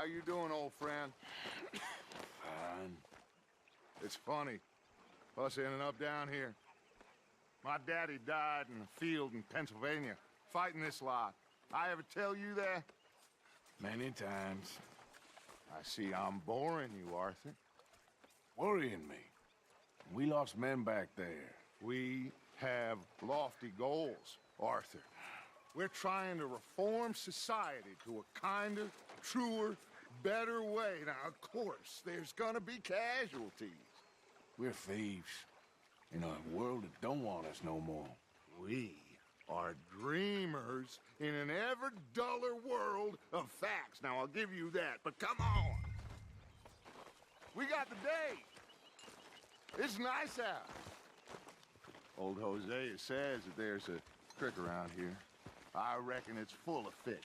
How you doing, old friend? Fine. It's funny, us ending up down here. My daddy died in a field in Pennsylvania, fighting this lot. I ever tell you that? Many times. I see I'm boring you, Arthur. Worrying me. We lost men back there. We have lofty goals, Arthur. We're trying to reform society to a kinder, truer, better way. Now, of course, there's gonna be casualties. We're thieves. In a world that don't want us no more. We are dreamers in an ever duller world of facts. Now, I'll give you that, but come on. We got the day. It's nice out. Old Hosea says that there's a creek around here. I reckon it's full of fish.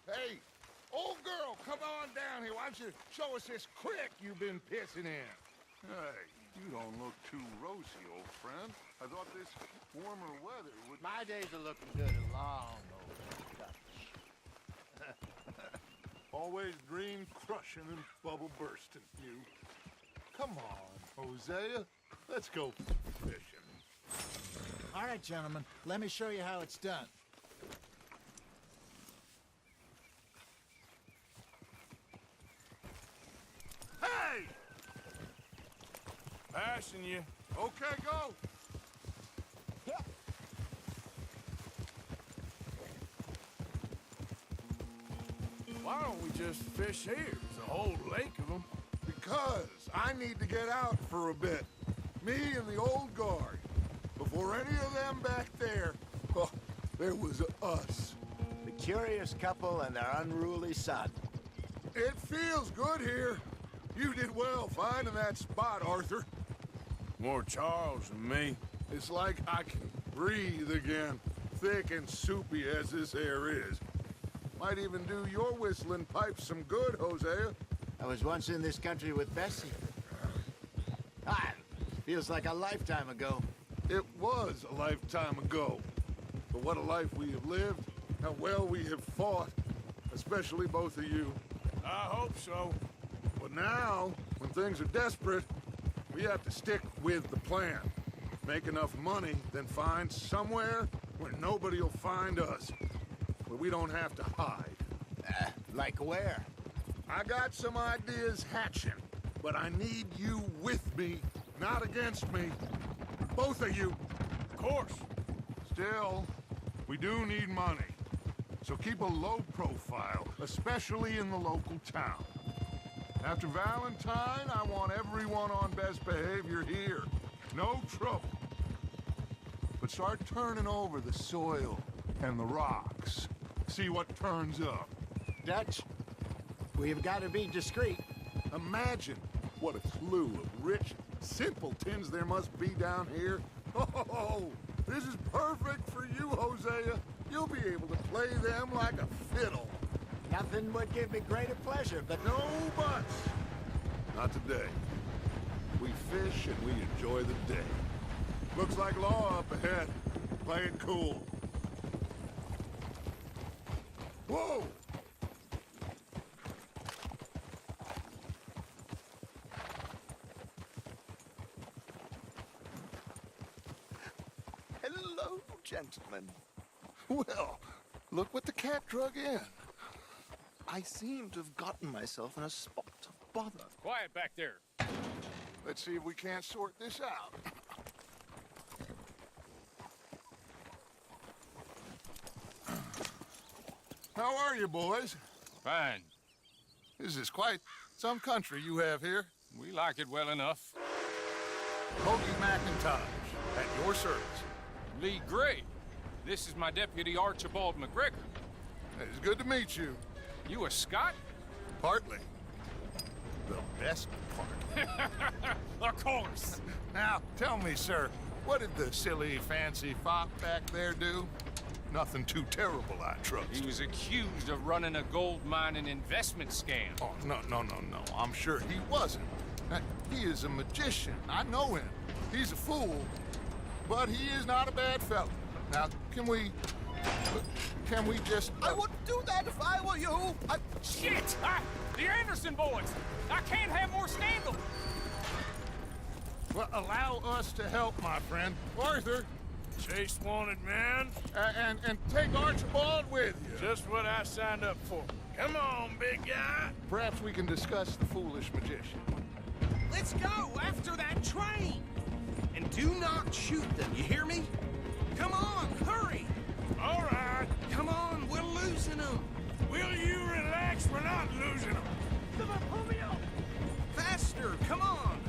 Hey, old girl, come on down here. Why don't you show us this creek you've been pissing in? Hey, you don't look too rosy, old friend. I thought this warmer weather would... My days are looking good and long, old Dutch. Always dream crushing and bubble bursting, you. Come on, Hosea. Let's go fishing. All right, gentlemen, let me show you how it's done. Hey! Passing you. Okay, go. Why don't we just fish here? There's a whole lake of them. Because I need to get out for a bit. Me and the old guard. Before any of them back there, oh, there was us. The curious couple and their unruly son. It feels good here. You did well finding that spot, Arthur. More Charles than me. It's like I can breathe again, thick and soupy as this air is. Might even do your whistling pipes some good, Hosea. I was once in this country with Bessie. Ah, feels like a lifetime ago. It was a lifetime ago. But what a life we have lived, how well we have fought, especially both of you. I hope so. But now, when things are desperate, we have to stick with the plan. Make enough money, then find somewhere where nobody will find us. Where we don't have to hide. Like where? I got some ideas hatching, but I need you with me, not against me. Both of you. Of course. Still, we do need money. So keep a low profile, especially in the local town. After Valentine, I want everyone on best behavior here. No trouble. But start turning over the soil and the rocks. See what turns up. Dutch, we've got to be discreet. Imagine what a slew of rich simpletons there must be down here. Oh, this is perfect for you, Hosea. You'll be able to play them like a fiddle. Nothing would give me greater pleasure, but No buts. Not today. We fish and we enjoy the day. Looks like law up ahead. Play it cool. Whoa! Hello, gentlemen. Well, look what the cat drug in. I seem to have gotten myself in a spot of bother. Quiet back there. Let's see if we can't sort this out. How are you, boys? Fine. This is quite some country you have here. We like it well enough. Hoagie McIntosh, at your service. Lee Gray. This is my deputy Archibald McGregor. It's good to meet you. You a Scot? Partly. The best part. Of course. Now, tell me, sir, What did the silly, fancy fop back there do? Nothing too terrible, I trust. He was accused of running a gold mining investment scam. Oh, no. I'm sure he wasn't. He is a magician. I know him. He's a fool, but he is not a bad fellow. Now, can we just... I wouldn't do that if I were you. Shit! The Anderson boys! I can't have more scandal! Well, allow us to help, my friend. Arthur, Chase wanted man. and take Archibald with you. Just what I signed up for. Come on, big guy. Perhaps we can discuss the foolish magician. Let's go after that train. And do not shoot them, you hear me? Come on, hurry. All right. Come on, we're losing them. Will you relax? We're not losing them. Come on, pull me up. Faster, come on.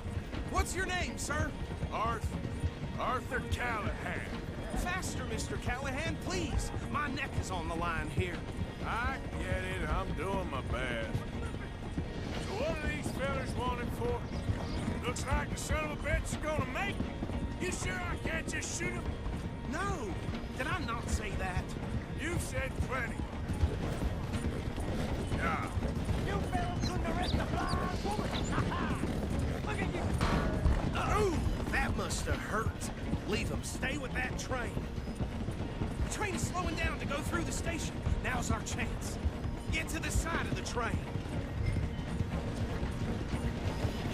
What's your name, sir? Arthur Callahan. Faster, Mr. Callahan, please. My neck is on the line here. I get it. I'm doing my best. So what are these fellas wanted for? Looks like the son of a bitch is gonna make it. You sure I can't just shoot him? No, did I not say that? You've said plenty. Yeah. You fellas couldn't arrest the blind woman! Look at you! Oh, that must have hurt. Leave them. Stay with that train. The train is slowing down to go through the station. Now's our chance. Get to the side of the train.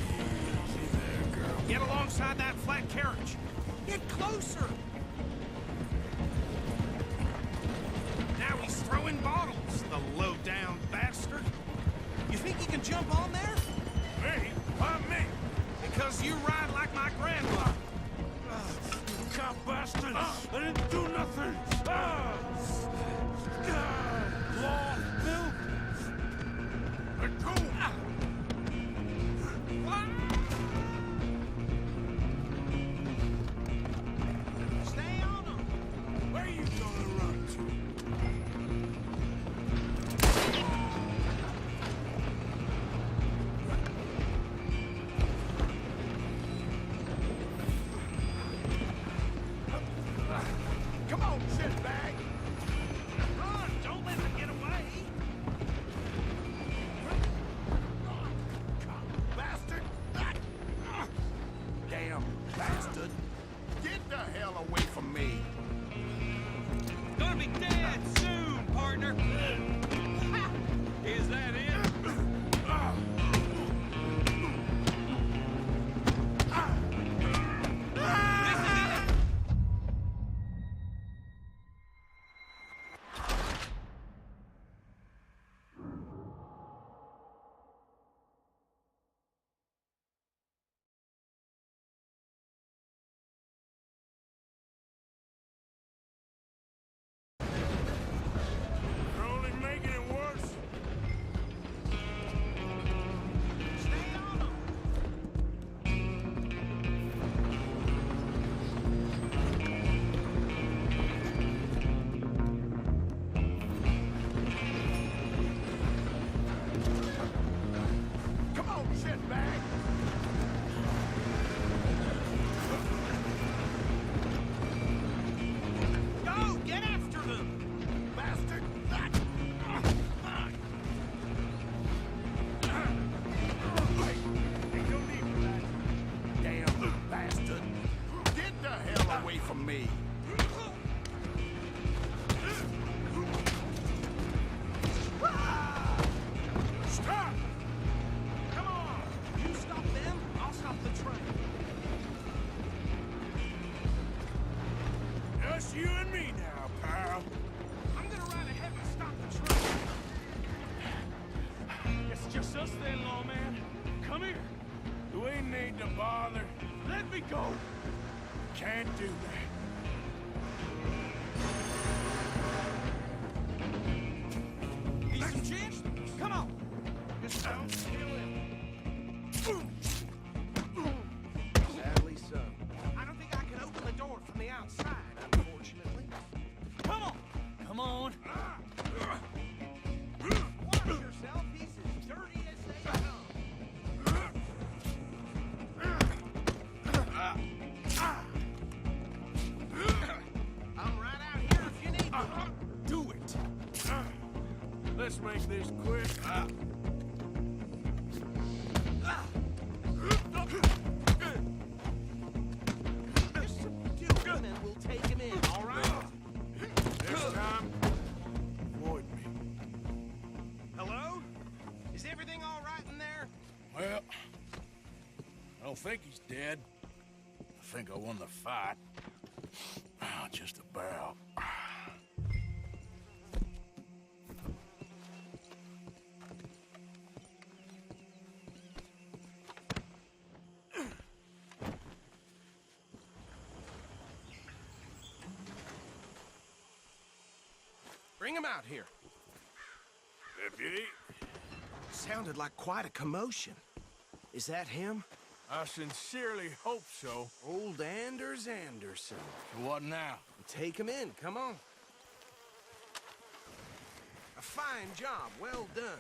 Easy there, girl. Get alongside that flat carriage. Get closer. Now he's throwing bottles, the low-down bastard. You think he can jump on there? Me? Why me? Because you ride like my grandpa. Cop bastard! I didn't do nothing! Law, Bill? Let go! Stay on him. Where you gonna run to? Come on, shitbag. Run! Don't let them get away. Bastard! Damn bastard! Get the hell away from me! Gonna be dead soon, partner! Is that it? You're only making it worse. Stay on him. Come on, shitbag! Go! Get after them! Bastard! Damn bastard! Get the hell away from me! Stop! Come on! You stop them, I'll stop the train. Just you and me now, pal. I'm gonna ride ahead and stop the train. It's just us then, lawman. Come here. We need to bother. Let me go. Can't do that. Need some gin? Come on. Just don't steal it. Sadly so. I don't think I can open the door from the outside, unfortunately. Come on. Come on. Watch yourself. He's as dirty as they come. Let's make this quick. Mr. Gilman, and we'll take him in, all right? Next time, avoid me. Hello? Is everything all right in there? Well, I don't think he's dead. I think I won the fight. Just about. Bring him out here. Deputy, Sounded like quite a commotion. Is that him? I sincerely hope so. Old Anders Anderson. So what now? Take him in, come on. A fine job, well done.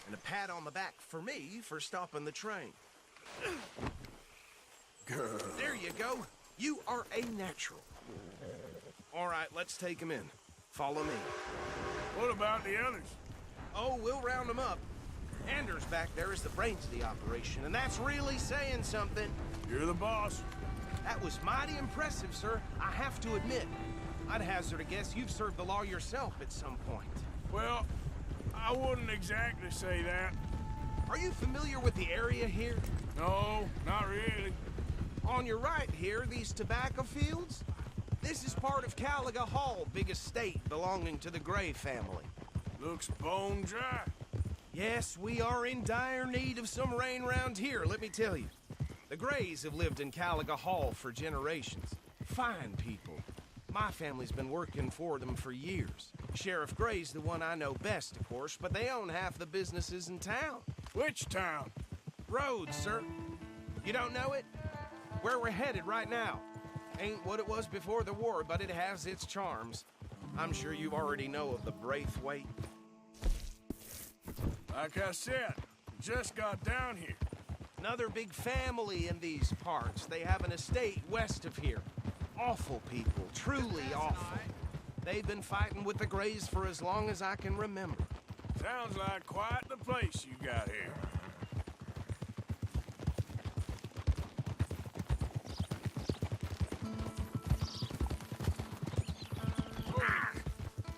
And a pat on the back for me for stopping the train. There you go. You are a natural. All right, let's take him in. Follow me. What about the others? Oh, we'll round them up. Anders back there is the brains of the operation, and that's really saying something. You're the boss. That was mighty impressive, sir. I have to admit. I'd hazard a guess you've served the law yourself at some point. Well, I wouldn't exactly say that. Are you familiar with the area here? No, not really. On your right here, these tobacco fields? This is part of Caliga Hall, big estate belonging to the Gray family. Looks bone dry. Yes, we are in dire need of some rain round here, let me tell you. The Grays have lived in Caliga Hall for generations. Fine people. My family's been working for them for years. Sheriff Gray's the one I know best, of course, but they own half the businesses in town. Which town? Rhodes, sir. You don't know it? Where we're headed right now. Ain't what it was before the war, but it has its charms. I'm sure you already know of the Braithwaite. Like I said, just got down here. Another big family in these parts. They have an estate west of here. Awful people, truly awful. They've been fighting with the Grays for as long as I can remember. Sounds like quite the place you got here.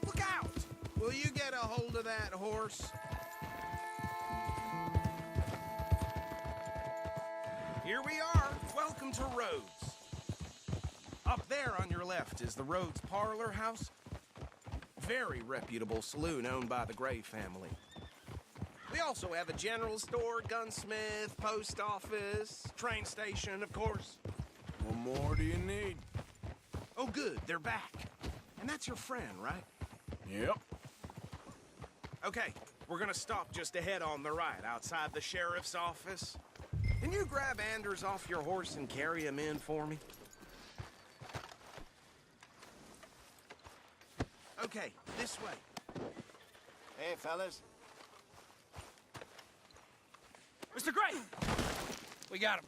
Look out! Will you get a hold of that horse? Here we are. Welcome to Rhodes. Up there on your left is the Rhodes Parlor House. Very reputable saloon owned by the Gray family. We also have a general store, gunsmith, post office, train station, of course. What more do you need? Oh, good, they're back. And that's your friend, right? Yep. Okay, we're gonna stop just ahead on the right, outside the sheriff's office. Can you grab Anders off your horse and carry him in for me? Okay, this way. Hey, fellas. Mr. Gray! We got him.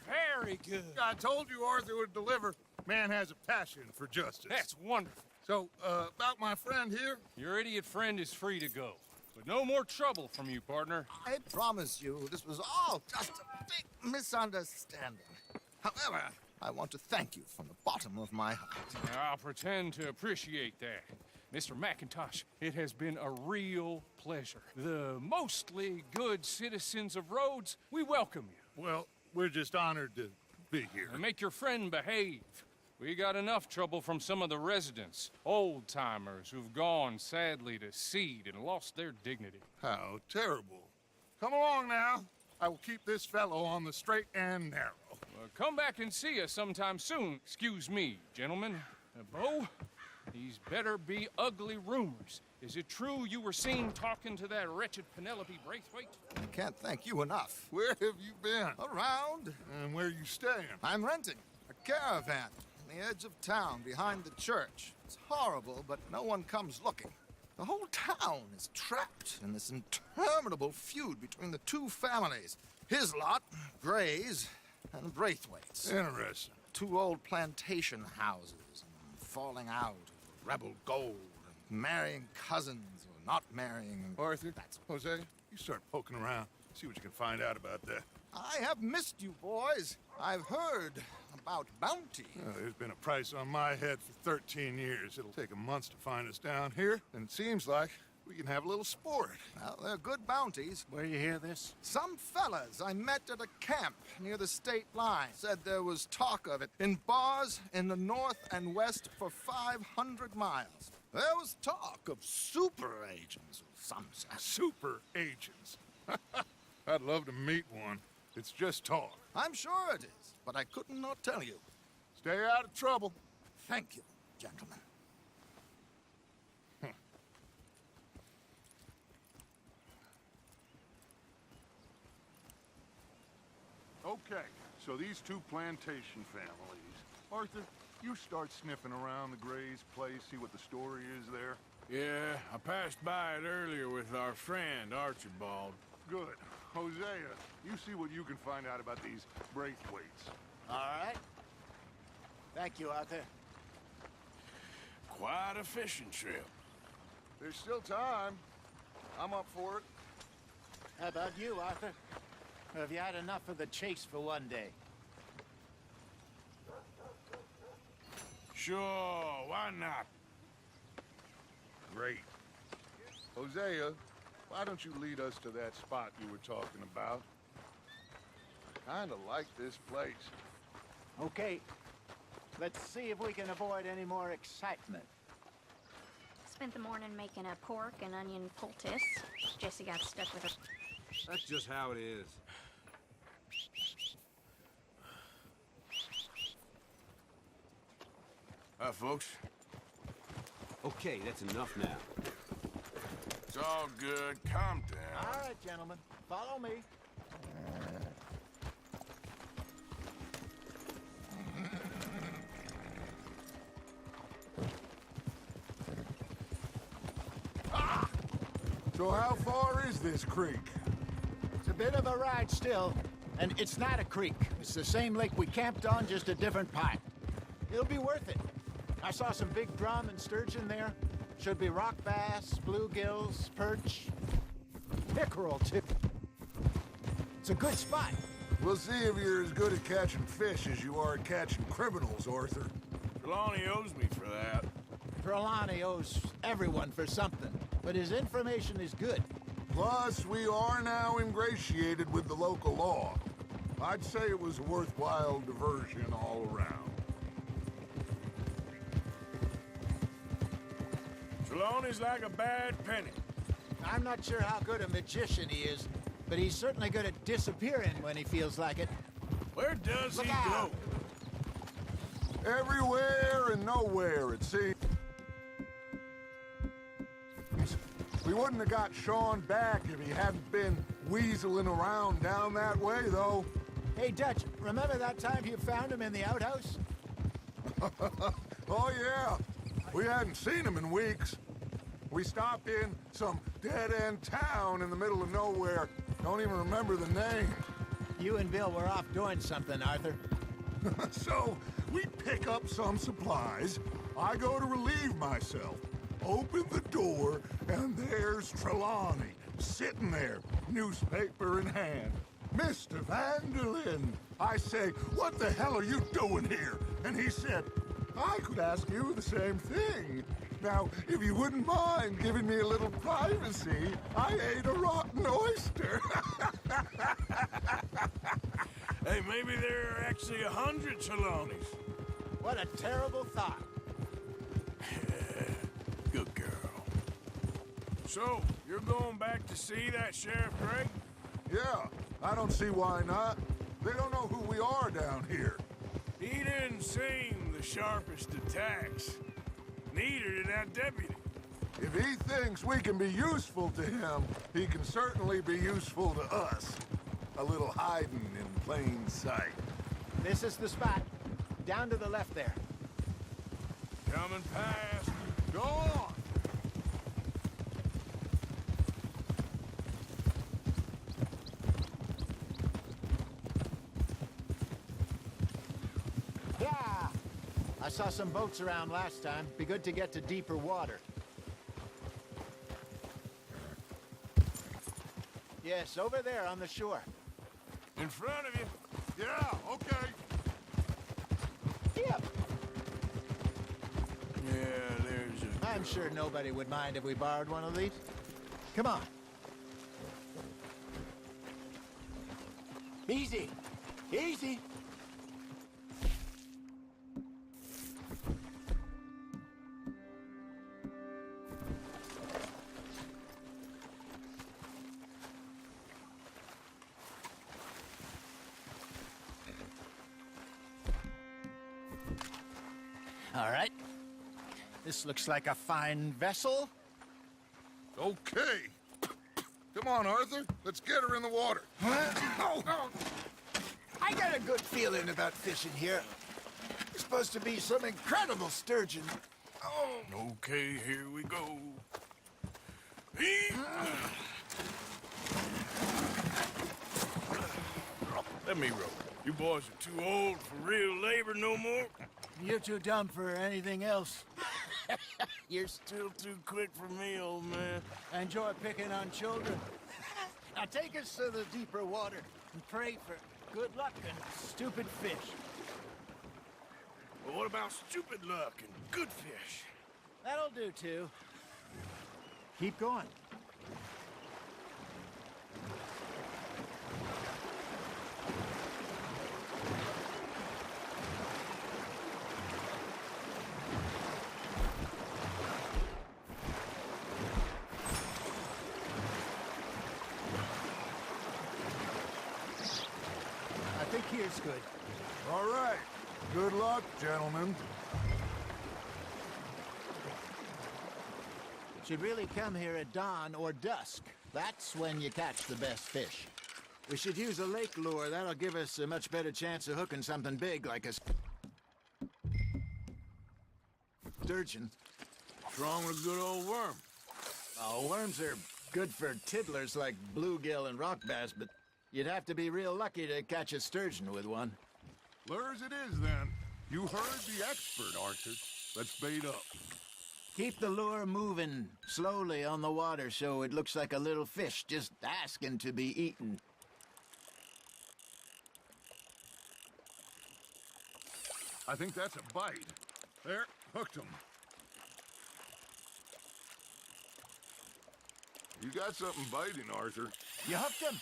Very good. I told you Arthur would deliver. Man has a passion for justice. That's wonderful. So, about my friend here? Your idiot friend is free to go. But no more trouble from you, partner. I promise you, this was all just a big misunderstanding. However, I want to thank you from the bottom of my heart. I'll pretend to appreciate that. Mr. McIntosh, it has been a real pleasure. The mostly good citizens of Rhodes, we welcome you. Well, we're just honored to be here. And make your friend behave. We got enough trouble from some of the residents, old-timers who've gone, sadly, to seed and lost their dignity. How terrible. Come along now. I will keep this fellow on the straight and narrow. Come back and see us sometime soon. Excuse me, gentlemen. Bo, these better be ugly rumors. Is it true you were seen talking to that wretched Penelope Braithwaite? I can't thank you enough. Where have you been? Around, And where you staying? I'm renting a caravan on the edge of town behind the church. It's horrible, but no one comes looking. The whole town is trapped in this interminable feud between the two families. His lot, Gray's, and Braithwaite's. Interesting. Two old plantation houses, and falling out of rebel gold, and marrying cousins, or not marrying. Arthur, Jose, you start poking around. See what you can find out about that. I have missed you, boys. I've heard about bounty. There's been a price on my head for 13 years. It'll take 'em months to find us down here, and it seems like we can have a little sport. Well, they're good bounties. Where you hear this? Some fellas I met at a camp near the state line said there was talk of it in bars in the north and west for 500 miles. There was talk of super agents of some sort. Super agents. I'd love to meet one. It's just talk. I'm sure it is, but I couldn't not tell you. Stay out of trouble. Thank you, gentlemen. Okay, so these two plantation families. Arthur, you start sniffing around the Gray's place, see what the story is there. Yeah, I passed by it earlier with our friend, Archibald. Good. Hosea, you see what you can find out about these Braithwaites. All right. Thank you, Arthur. Quite a fishing trip. There's still time. I'm up for it. How about you, Arthur? Or have you had enough of the chase for one day? Sure, why not? Great. Hosea, why don't you lead us to that spot you were talking about? I kinda like this place. Okay. Let's see if we can avoid any more excitement. Spent the morning making a pork and onion poultice. Jesse got stuck with a... That's just how it is. Hi, folks. Okay, that's enough now. It's all good. Calm down. All right, gentlemen. Follow me. So how far is this creek? It's a bit of a ride still, and it's not a creek. It's the same lake we camped on, just a different part. It'll be worth it. I saw some big drum and sturgeon there. Should be rock bass, bluegills, perch, pickerel too. It's a good spot. We'll see if you're as good at catching fish as you are at catching criminals, Arthur. Trelawney owes me for that. Trelawney owes everyone for something, but his information is good. Plus, we are now ingratiated with the local law. I'd say it was a worthwhile diversion all around. Trelawney's like a bad penny. I'm not sure how good a magician he is, but he's certainly good at disappearing when he feels like it. Where does Look he out. go? Everywhere and nowhere, it seems. We wouldn't have got Sean back if he hadn't been weaseling around down that way, though. Hey, Dutch, remember that time you found him in the outhouse? Oh, yeah. We hadn't seen him in weeks. We stopped in some dead-end town in the middle of nowhere. Don't even remember the name. You and Bill were off doing something, Arthur. So, we pick up some supplies. I go to relieve myself. Open the door, and there's Trelawney, sitting there, newspaper in hand. Mr. Vanderlyn. I say, what the hell are you doing here? And he said, I could ask you the same thing. Now, if you wouldn't mind giving me a little privacy, I ate a rotten oyster. Hey, maybe there are actually 100 Trelawneys. What a terrible thought. Good girl. So, you're going back to see that Sheriff Gray? Yeah, I don't see why not. They don't know who we are down here. He didn't seem the sharpest attacks. Neither did that deputy. If he thinks we can be useful to him, he can certainly be useful to us. A little hiding in plain sight. This is the spot. Down to the left there. Coming past. Go on! Yeah! I saw some boats around last time. Be good to get to deeper water. Yes, over there on the shore. In front of you. Yeah, okay. Yep. Yeah, there's a... I'm sure nobody would mind if we borrowed one of these. Come on. Easy. Easy. All right. This looks like a fine vessel. Okay. Come on, Arthur. Let's get her in the water. Oh. I got a good feeling about fishing here. It's supposed to be some incredible sturgeon. Oh. Okay, here we go. Let me row. You boys are too old for real labor no more. You're too dumb for anything else. You're still too quick for me, old man. Enjoy picking on children. Now take us to the deeper water and pray for good luck and stupid fish. Well, what about stupid luck and good fish? That'll do, too. Keep going. I think here's good. All right. Good luck, gentlemen. Should really come here at dawn or dusk. That's when you catch the best fish. We should use a lake lure. That'll give us a much better chance of hooking something big like a sturgeon. What's wrong with a good old worm? Oh, worms are good for tiddlers like bluegill and rock bass, but you'd have to be real lucky to catch a sturgeon with one. Lures it is, then. You heard the expert, Arthur. Let's bait up. Keep the lure moving slowly on the water so it looks like a little fish just asking to be eaten. I think that's a bite. There, hooked him. You got something biting, Arthur. You hooked him?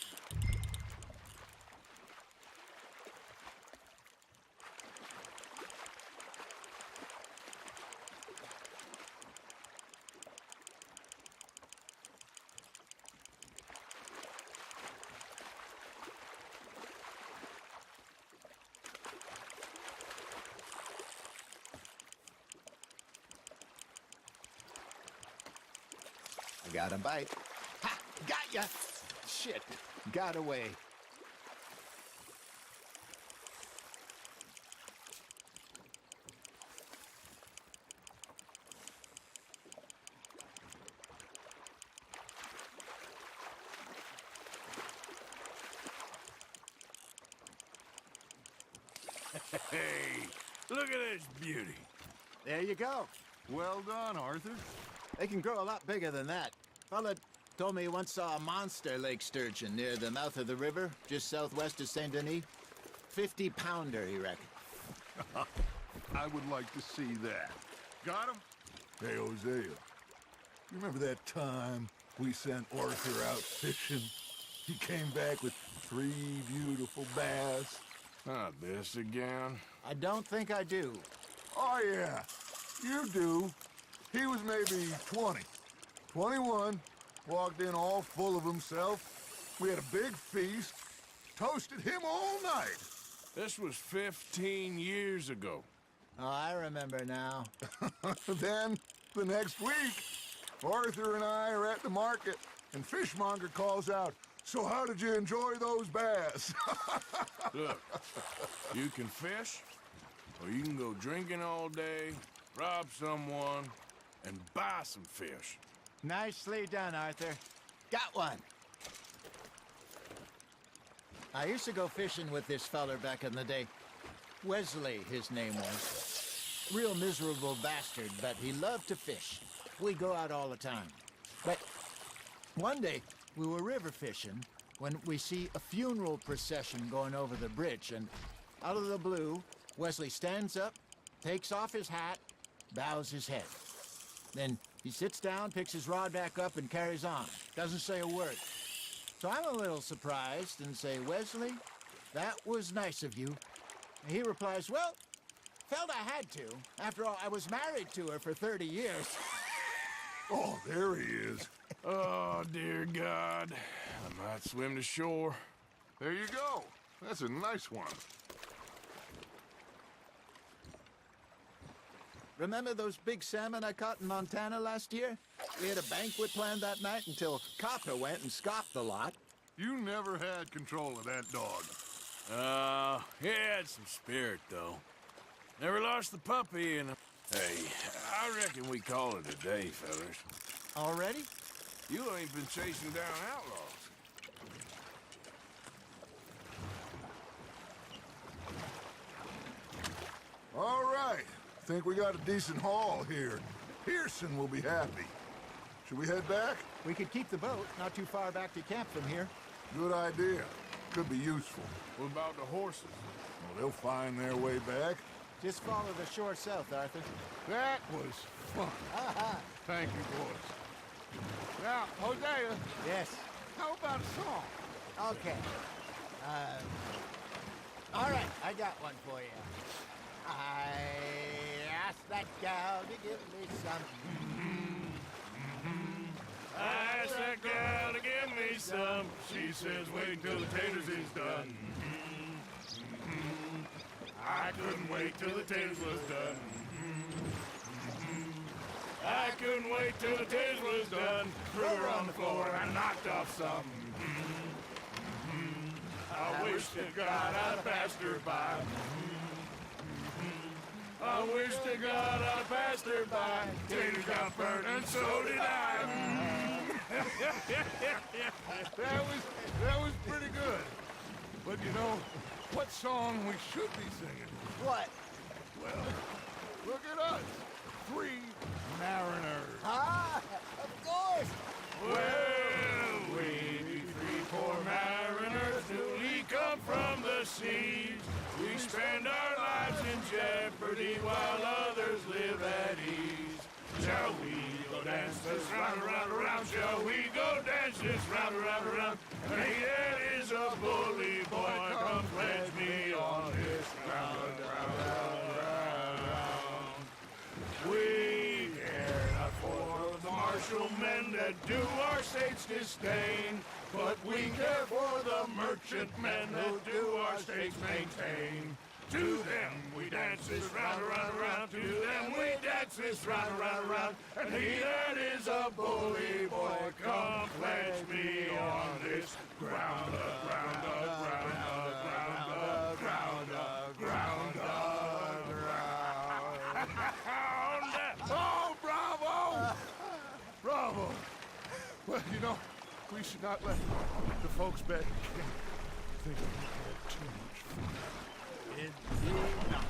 I got a bite. Ha! Got ya! Shit. Got away. Hey, look at this beauty. There you go. Well done, Arthur. They can grow a lot bigger than that. Fella told me he once saw a monster lake sturgeon near the mouth of the river, just southwest of Saint Denis. 50-pounder, he reckoned. I would like to see that. Got him? Hey, Hosea. You remember that time we sent Arthur out fishing? He came back with 3 beautiful bass. Not this again. I don't think I do. Oh, yeah. You do. He was maybe 20. 21. Walked in all full of himself. We had a big feast. Toasted him all night. This was 15 years ago. Oh, I remember now. Then, the next week, Arthur and I are at the market, and Fishmonger calls out, "So how did you enjoy those bass?" Look, you can fish, or you can go drinking all day, rob someone, and buy some fish. Nicely done, Arthur. Got one. I used to go fishing with this feller back in the day. Wesley, his name was. Real miserable bastard, but he loved to fish. We'd go out all the time. But one day, we were river fishing, when we see a funeral procession going over the bridge, and out of the blue, Wesley stands up, takes off his hat, bows his head. Then he sits down, picks his rod back up, and carries on. Doesn't say a word. So I'm a little surprised and say, Wesley, that was nice of you. And he replies, well, felt I had to. After all, I was married to her for 30 years. Oh, there he is. Oh, dear God. I might swim to shore. There you go. That's a nice one. Remember those big salmon I caught in Montana last year? We had a banquet planned that night until Copper went and scoffed the lot. You never had control of that dog. He had some spirit, though. Never lost the puppy, and... Hey, I reckon we call it a day, fellas. Already? You ain't been chasing down outlaws. All right. Think we got a decent haul here. Pearson will be happy. Should we head back? We could keep the boat not too far back to camp from here. Good idea. Could be useful. What about the horses? Well, they'll find their way back. Just follow the shore south, Arthur. That was fun. Thank you, boys. Now, Hosea, Yes. how about a song? Okay. All right, I got one for you. I asked that gal to give me some. I asked that gal to give me some. She says, wait till the taters is done. I couldn't wait till the taters was done. I couldn't wait till the taters was done. Threw her on the floor and knocked off some. I wish to God I'd passed her by. I wish to God I'd passed her by. Taters got burnt and so did I. That was pretty good. But you know, what song we should be singing? What? Well, look at us. 3 mariners. Ah, of course. Well, we 3 poor mariners newly come from the seas. We spend our lives in jeopardy while others live at ease. Shall we go dance this round, around, around? Shall we go dance this round, around, around? Hey, that is a bully boy. Come pledge me on this round, round, round, round. We care not for the martial men that do our state's disdain, but we care for the merchant men that do our state's maintain. To them we dance this round, around, around. To them we dance this round, around, around. And he that is a bully boy, come pledge me on this ground, ground, ground, ground, ground, ground, ground. Oh, bravo! Bravo! Well, you know, we should not let the folks back in camp think we had too much fun. Indeed not.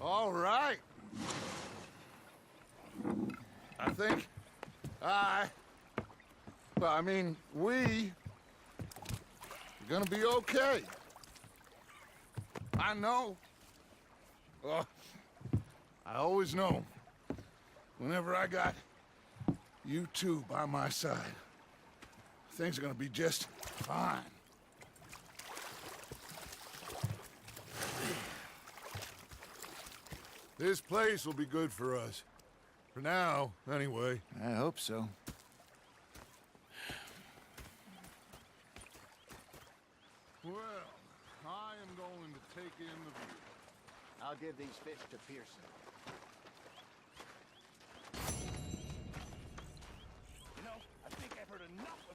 All right. I think we are gonna be okay. I know. I always know. Whenever I got you two by my side, things are gonna be just fine. This place will be good for us. For now, anyway. I hope so. Well, I am going to take in the view. I'll give these fish to Pearson. You know, I think I've heard enough of